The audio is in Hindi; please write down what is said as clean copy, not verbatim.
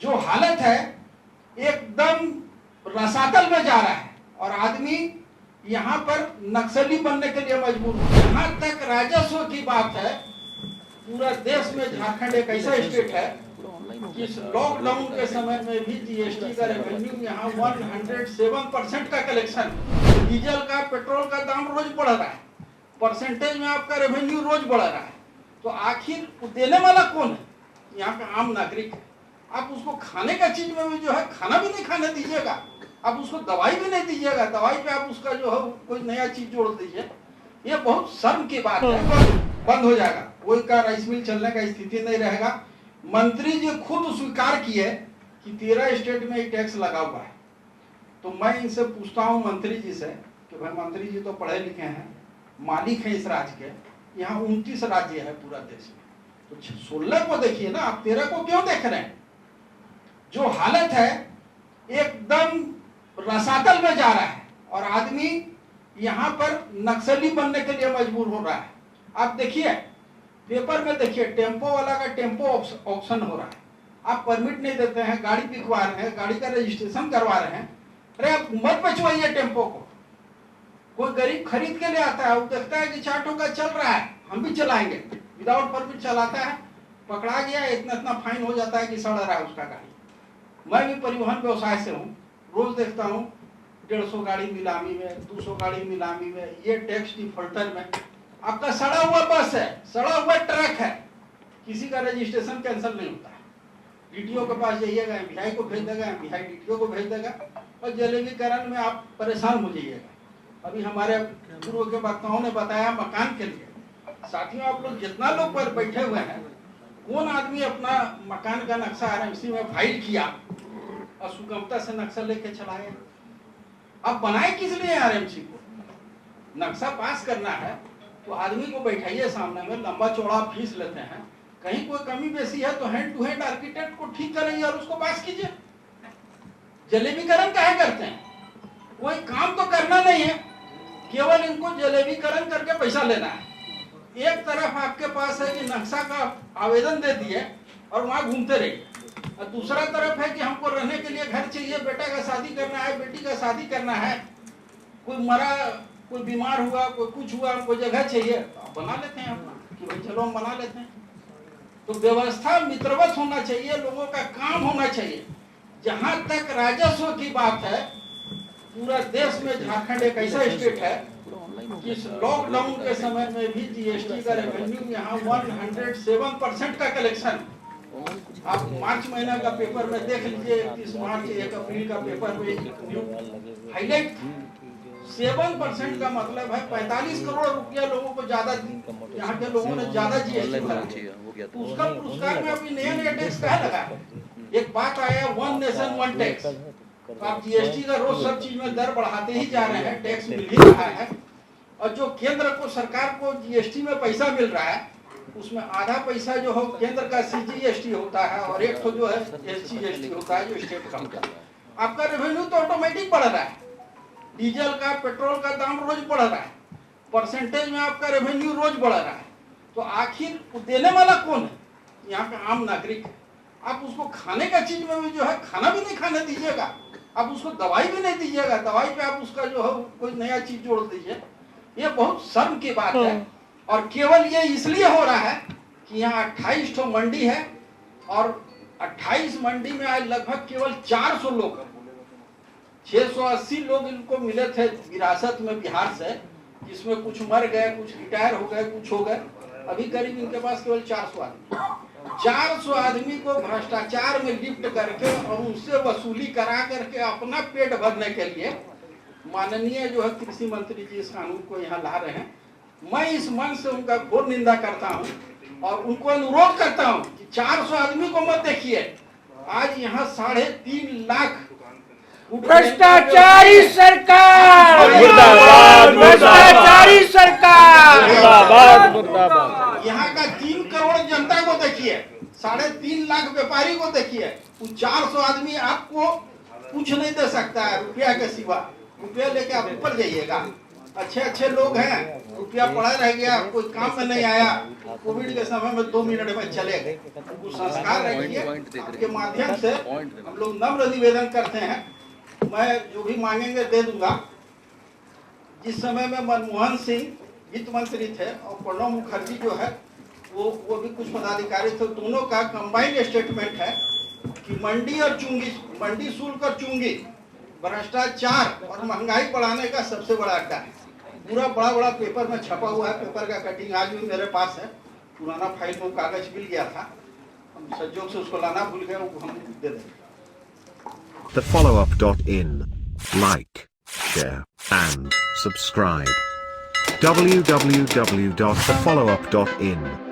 जो हालत है एकदम रसातल में जा रहा है और आदमी यहाँ पर नक्सली बनने के लिए मजबूर हो। जहाँ तक राजस्व की बात है, पूरा देश में झारखंड एक ऐसा स्टेट है कि इस लॉकडाउन के समय में भी जीएसटी का रेवेन्यू यहाँ 107% का कलेक्शन। डीजल का, पेट्रोल का दाम रोज बढ़ रहा है, परसेंटेज में आपका रेवेन्यू रोज बढ़ रहा है। तो आखिर देने वाला कौन है? यहाँ का आम नागरिक है। आप उसको खाने का चीज में भी जो है खाना भी नहीं खाने दीजिएगा, आप उसको दवाई भी नहीं दीजिएगा, दवाई पे आप उसका जो है कोई नया चीज जोड़ दीजिए। ये बहुत शर्म की बात है। बंद हो जाएगा, कोई का राइस मिल चलने का स्थिति नहीं रहेगा। मंत्री जी खुद स्वीकार किए कि 13 स्टेट में ये टैक्स लगा हुआ है। तो मैं इनसे पूछता हूँ मंत्री जी से कि भाई मंत्री जी तो पढ़े लिखे हैं, मालिक हैं इस राज्य के। यहाँ 29 राज्य है पूरा देश में, तो 16 को देखिए ना, आप 13 को क्यों देख रहे हैं? जो हालत है एकदम रसातल में जा रहा है और आदमी यहाँ पर नक्सली बनने के लिए मजबूर हो रहा है। आप देखिए पेपर में, देखिए टेम्पो वाला का टेम्पो ऑप्शन हो रहा है। आप परमिट नहीं देते हैं, गाड़ी बिकवा रहे हैं, गाड़ी का रजिस्ट्रेशन करवा रहे हैं। अरे आप मत बचवाइए टेम्पो को। कोई गरीब खरीद के ले आता है, वो देखता है कि 4 टोका चल रहा है, हम भी चलाएंगे, विदाउट परमिट चलाता है, पकड़ा गया, इतना इतना फाइन हो जाता है कि सड़ रहा है उसका गाड़ी। मैं भी परिवहन व्यवसाय से हूँ, रोज देखता हूँ 150 गाड़ी नीलामी में, 200 गाड़ी नीलामी में, ये टैक्स डिफॉल्टर में। आपका सड़ा हुआ बस है, सड़ा हुआ ट्रक है, किसी का रजिस्ट्रेशन कैंसिल नहीं होता है। डीटीओ के पास जाइएगा, एमपीआई को भेज देगा, एमपीआई डीटीओ को भेज देगा और जलेबीकरण में आप परेशान हो जाइएगा। अभी हमारे पूर्व के वक्ताओं ने बताया मकान के लिए। साथियों, आप लोग जितना लोग पर बैठे हुए हैं, कौन आदमी अपना मकान का नक्शा आरएमसी में फाइल किया और सुगमता से नक्शा लेके चलाए? अब बनाए किस लिए आरएमसी को? नक्शा पास करना है तो आदमी को बैठाइए सामने में, लंबा चौड़ा फीस लेते हैं, कहीं कोई कमी बेसी है तो हैंड टू हैंड आर्किटेक्ट को ठीक करिए और उसको पास कीजिए। जलेबीकरण काहे करते हैं? कोई काम तो करना नहीं है, केवल इनको जलेबीकरण करके पैसा लेना है। एक तरफ आपके पास है कि नक्शा का आवेदन दे दिए और वहां घूमते रहिए, और दूसरा तरफ है कि हमको रहने के लिए घर चाहिए, बेटा का शादी करना है, बेटी का शादी करना है, कोई मरा, कोई बीमार हुआ, कोई कुछ हुआ, हमको जगह चाहिए, तो आप बना लेते हैं अपना कि भाई चलो हम बना लेते हैं। तो व्यवस्था मित्रवत होना चाहिए, लोगों का काम होना चाहिए। जहां तक राजस्व की बात है, पूरा देश में झारखंड एक ऐसा स्टेट है कि इस लॉकडाउन के समय में भी जीएसटी का रेवेन्यू यहाँ 107% का कलेक्शन। आप मार्च महीना का पेपर में देख लीजिए, 31 मार्च 1 अप्रैल का पेपर में हाईलाइट 7% का मतलब है 45 करोड़ रुपया लोगों को ज्यादा, यहाँ के लोगों ने ज्यादा जीएसटी भरा। तो उसका पुरस्कार में अभी नया टैक्स कहाँ लगा है? एक बात आया, 1 नेशन 1 टैक्स। तो आप जीएसटी का रोज सब चीज में दर बढ़ाते ही जा रहे हैं, टैक्स मिल ही रहा है, और जो केंद्र को, सरकार को जीएसटी में पैसा मिल रहा है, उसमें आधा पैसा जो हो केंद्र का सीजीएसटी होता है और एक तो जो है एसजीएसटी होता है, जो स्टेट का होता है। आपका रेवेन्यू तो ऑटोमेटिक बढ़ रहा है, डीजल का, पेट्रोल का दाम रोज बढ़ रहा है, परसेंटेज में आपका रेवेन्यू रोज बढ़ रहा है। तो आखिर देने वाला कौन है? यहाँ का आम नागरिक है। आप उसको खाने का चीज में भी जो है खाना भी नहीं खाने दीजिएगा, आप उसको दवाई भी नहीं दीजिएगा, दवाई पे आप उसका जो है कोई नया चीज जोड़ दीजिए। ये बहुत शर्म की बात है। और केवल ये इसलिए हो रहा है कि यहाँ 28 ठो मंडी है और 28 मंडी में आज लगभग केवल 400 लोग, 680 लोग इनको मिले थे विरासत में बिहार से, जिसमें कुछ मर गए, कुछ रिटायर हो गए, कुछ हो गए। अभी करीब इनके पास केवल 400 आदमी, 400 आदमी को भ्रष्टाचार में लिप्त करके और उनसे वसूली करा करके अपना पेट भरने के लिए माननीय जो है कृषि मंत्री जी इस कानून को यहाँ ला रहे हैं। मैं इस मन से उनका घोर निंदा करता हूँ और उनको अनुरोध करता हूँ कि 400 आदमी को मत देखिए, आज यहाँ 3.5 लाख भ्रष्टाचारी सरकार, भ्रष्टाचारी सरकार, यहाँ का 3 करोड़ जनता को देखिए, 3.5 लाख व्यापारी को देखिए। 400 आदमी आपको कुछ नहीं दे सकता है रुपया के सिवा। रुपया लेके आप ऊपर जाइएगा, अच्छे अच्छे लोग हैं, रुपया पड़ा रह गया, कोई काम में नहीं आया, कोविड के समय में 2 मिनट में चले गए। वो संस्कार रखिए। आपके माध्यम से हम लोग नम्र निवेदन करते हैं, मैं जो भी मांगेंगे दे दूंगा। जिस समय में मनमोहन सिंह वित्त मंत्री थे और प्रणब मुखर्जी जो है वो भी कुछ पदाधिकारी थे, दोनों का कंबाइंड स्टेटमेंट है कि मंडी और चुंगी, मंडी शुल्क और चुंगी भ्रष्टाचार और महंगाई बढ़ाने का सबसे बड़ा अड्डा है। पूरा बड़ा पेपर में छपा हुआ है, पेपर का कटिंग आज भी मेरे पास है, पुराना फाइल में कागज मिल गया था, हम संजोग से उसको लाना भूल गए, वो हम दे देंगे। thefollowup.in. Like, share, and subscribe. www.thefollowup.in